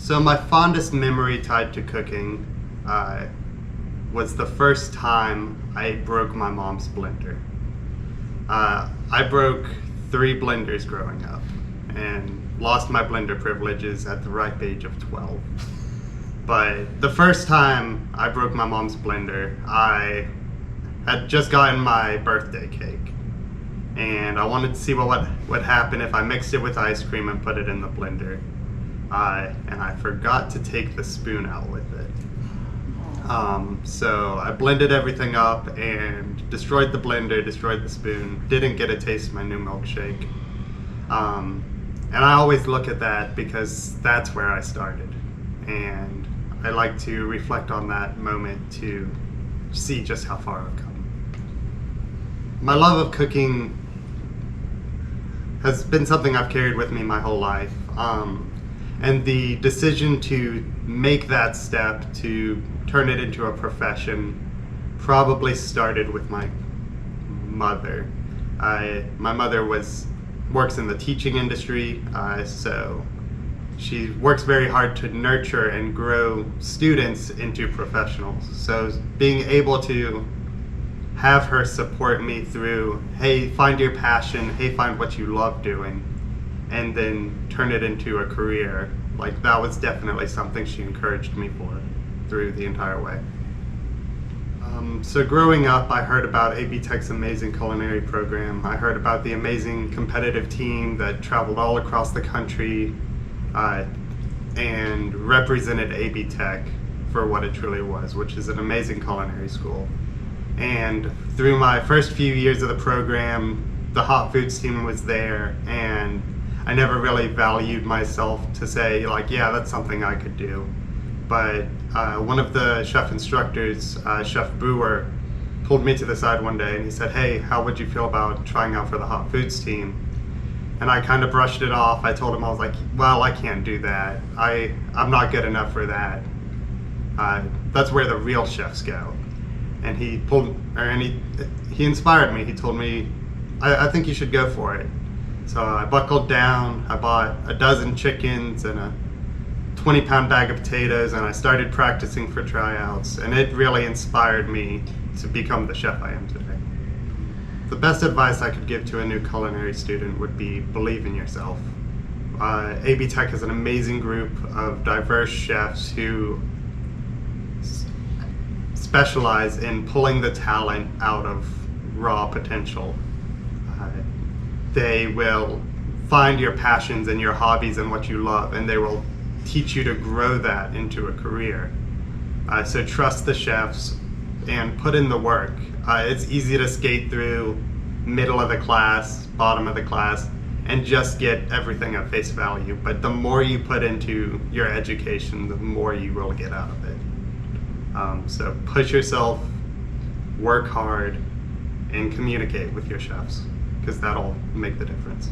So my fondest memory tied to cooking was the first time I broke my mom's blender. I broke 3 blenders growing up and lost my blender privileges at the ripe age of 12. But the first time I broke my mom's blender, I had just gotten my birthday cake, and I wanted to see what would happen if I mixed it with ice cream and put it in the blender. And I forgot to take the spoon out with it. So I blended everything up and destroyed the blender, destroyed the spoon, didn't get a taste of my new milkshake. And I always look at that because that's where I started. And I like to reflect on that moment to see just how far I've come. My love of cooking has been something I've carried with me my whole life. And the decision to make that step to turn it into a profession probably started with my mother. My mother works in the teaching industry, so she works very hard to nurture and grow students into professionals. So being able to have her support me through, hey, find your passion, hey, find what you love doing, and then turn it into a career, like that was definitely something she encouraged me for through the entire way. So growing up, I heard about AB Tech's amazing culinary program. I heard about the amazing competitive team that traveled all across the country and represented AB Tech for what it truly was, which is an amazing culinary school. And through my first few years of the program, the hot foods team was there, and I never really valued myself to say, like, yeah, that's something I could do. But one of the chef instructors, Chef Brewer, pulled me to the side one day and he said, hey, how would you feel about trying out for the hot foods team? And I kind of brushed it off. I told him, I was like, well, I can't do that. I'm not good enough for that. That's where the real chefs go. And he inspired me. He told me, I think you should go for it. So I buckled down. I bought a dozen chickens and a 20-pound bag of potatoes, and I started practicing for tryouts, and it really inspired me to become the chef I am today. The best advice I could give to a new culinary student would be believe in yourself. AB Tech is an amazing group of diverse chefs who specialize in pulling the talent out of raw potential. They will find your passions and your hobbies and what you love, and they will teach you to grow that into a career. So trust the chefs and put in the work. It's easy to skate through middle of the class, bottom of the class, and just get everything at face value. But the more you put into your education, the more you will get out of it. So push yourself, work hard, and communicate with your chefs, because that'll make the difference.